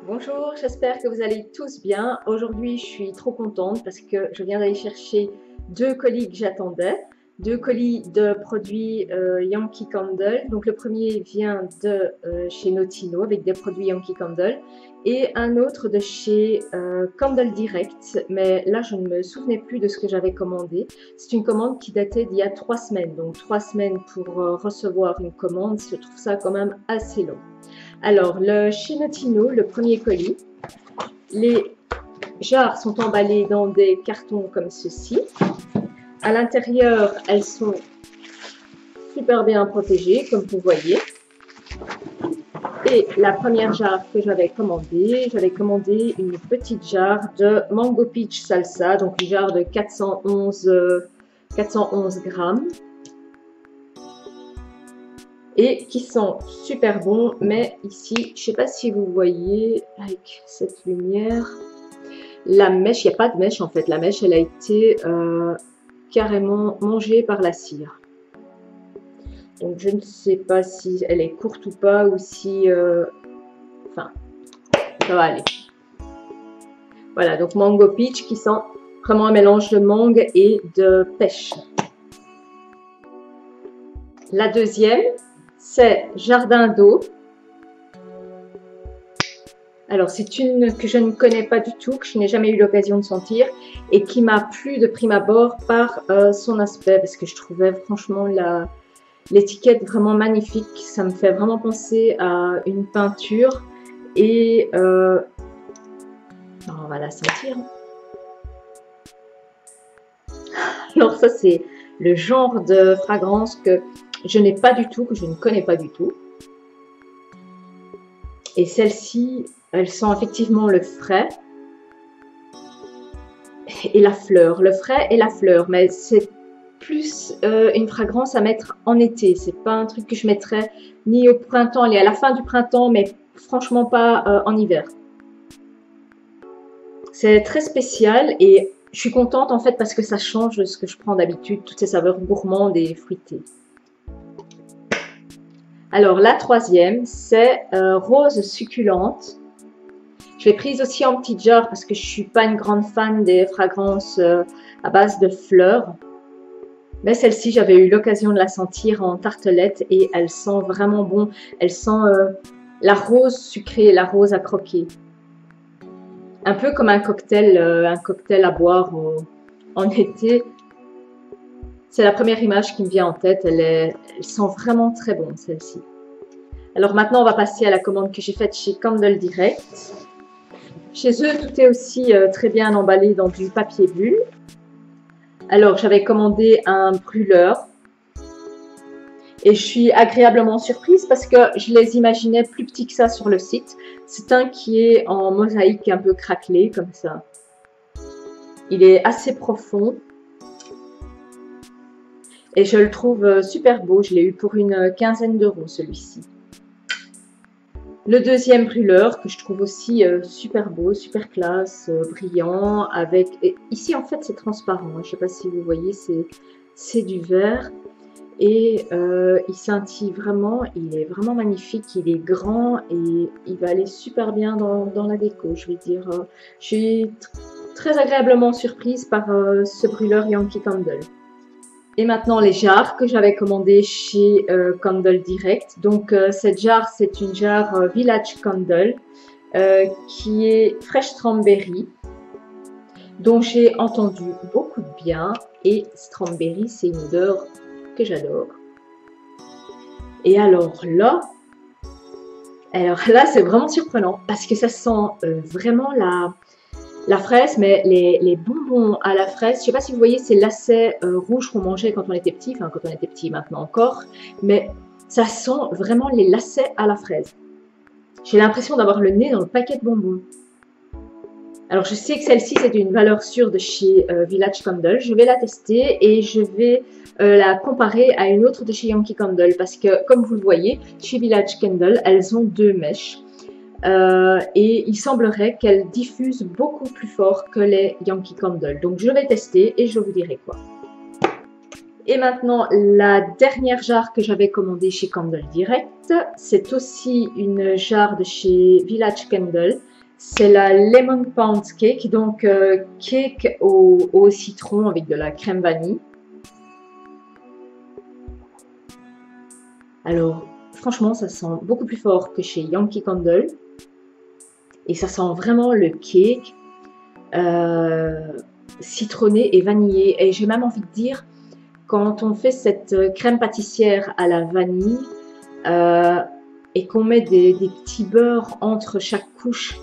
Bonjour, j'espère que vous allez tous bien. Aujourd'hui, je suis trop contente parce que je viens d'aller chercher deux colis que j'attendais. Deux colis de produits Yankee Candle. Donc le premier vient de chez Notino avec des produits Yankee Candle et un autre de chez Candle Direct. Mais là, je ne me souvenais plus de ce que j'avais commandé. C'est une commande qui datait d'il y a 3 semaines. Donc 3 semaines pour recevoir une commande, je trouve ça quand même assez long. Alors, chez Notino, le premier colis, les jarres sont emballées dans des cartons comme ceci. À l'intérieur, elles sont super bien protégées, comme vous voyez. Et la première jarre que j'avais commandé une petite jarre de Mango Peach Salsa, donc une jarre de 411 grammes. Et qui sont super bons, mais ici, je ne sais pas si vous voyez avec cette lumière, la mèche, il n'y a pas de mèche en fait, la mèche elle a été carrément mangée par la cire. Donc je ne sais pas si elle est courte ou pas, ou si, enfin, ça va aller. Voilà, donc Mango Peach qui sent vraiment un mélange de mangue et de pêche. La deuxième, c'est Jardin d'eau. Alors, c'est une que je ne connais pas du tout, que je n'ai jamais eu l'occasion de sentir et qui m'a plu de prime abord par son aspect parce que je trouvais franchement l'étiquette vraiment magnifique. Ça me fait vraiment penser à une peinture et on va la sentir. Alors ça, c'est le genre de fragrance que je n'ai pas du tout, que je ne connais pas du tout. Et celle-ci, elle sent effectivement le frais et la fleur. Le frais et la fleur, mais c'est plus une fragrance à mettre en été. C'est pas un truc que je mettrais ni au printemps, ni à la fin du printemps, mais franchement pas en hiver. C'est très spécial et je suis contente en fait parce que ça change de ce que je prends d'habitude, toutes ces saveurs gourmandes et fruitées. Alors la troisième, c'est rose succulente. Je l'ai prise aussi en petite jarre parce que je ne suis pas une grande fan des fragrances à base de fleurs. Mais celle-ci, j'avais eu l'occasion de la sentir en tartelette et elle sent vraiment bon. Elle sent la rose sucrée, la rose à croquer. Un peu comme un cocktail à boire en été. C'est la première image qui me vient en tête. Elle sent vraiment très bon, celle-ci. Alors maintenant, on va passer à la commande que j'ai faite chez Candle Direct. Chez eux, tout est aussi très bien emballé dans du papier bulle. Alors, j'avais commandé un brûleur. Et je suis agréablement surprise parce que je les imaginais plus petits que ça sur le site. C'est un qui est en mosaïque un peu craquelé, comme ça. Il est assez profond. Et je le trouve super beau. Je l'ai eu pour une quinzaine d'euros, celui-ci. Le deuxième brûleur que je trouve aussi super beau, super classe, brillant. Avec... Et ici, en fait, c'est transparent. Je ne sais pas si vous voyez, c'est du verre. Et il scintille vraiment. Il est vraiment magnifique. Il est grand et il va aller super bien dans la déco. Je vais dire, je suis très agréablement surprise par ce brûleur Yankee Candle. Et maintenant les jarres que j'avais commandées chez Candle Direct. Donc cette jarre, c'est une jarre Village Candle qui est Fresh Strawberry, dont j'ai entendu beaucoup de bien. Et Strawberry, c'est une odeur que j'adore. Et alors là, c'est vraiment surprenant parce que ça sent vraiment la fraise, mais les bonbons à la fraise, je ne sais pas si vous voyez ces lacets rouges qu'on mangeait quand on était petit, enfin quand on était petit maintenant encore, mais ça sent vraiment les lacets à la fraise. J'ai l'impression d'avoir le nez dans le paquet de bonbons. Alors je sais que celle-ci c'est une valeur sûre de chez Village Candle, je vais la tester et je vais la comparer à une autre de chez Yankee Candle parce que comme vous le voyez, chez Village Candle, elles ont deux mèches. Et il semblerait qu'elle diffuse beaucoup plus fort que les Yankee Candle. Donc je vais tester et je vous dirai quoi. Et maintenant, la dernière jarre que j'avais commandée chez Candle Direct, c'est aussi une jarre de chez Village Candle. C'est la Lemon Pound Cake, donc cake au citron avec de la crème vanille. Alors, franchement, ça sent beaucoup plus fort que chez Yankee Candle. Et ça sent vraiment le cake citronné et vanillé. Et j'ai même envie de dire, quand on fait cette crème pâtissière à la vanille et qu'on met des petits beurres entre chaque couche,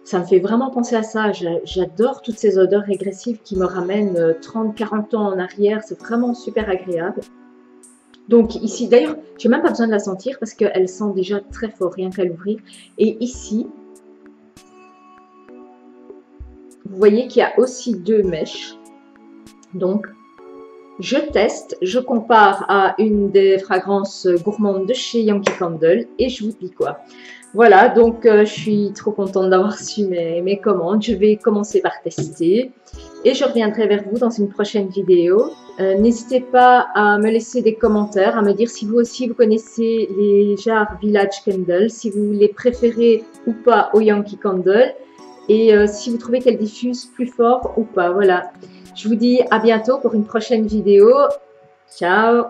ça me fait vraiment penser à ça. J'adore toutes ces odeurs régressives qui me ramènent 30-40 ans en arrière. C'est vraiment super agréable. Donc ici, d'ailleurs, j'ai même pas besoin de la sentir parce qu'elle sent déjà très fort, rien qu'à l'ouvrir. Et ici, vous voyez qu'il y a aussi 2 mèches. Donc, je teste, je compare à une des fragrances gourmandes de chez Yankee Candle et je vous dis quoi. Voilà, donc je suis trop contente d'avoir reçu mes commandes. Je vais commencer par tester et je reviendrai vers vous dans une prochaine vidéo. N'hésitez pas à me laisser des commentaires, à me dire si vous aussi vous connaissez les jarres Village Candle, si vous les préférez ou pas au Yankee Candle et si vous trouvez qu'elles diffusent plus fort ou pas. Voilà, je vous dis à bientôt pour une prochaine vidéo. Ciao!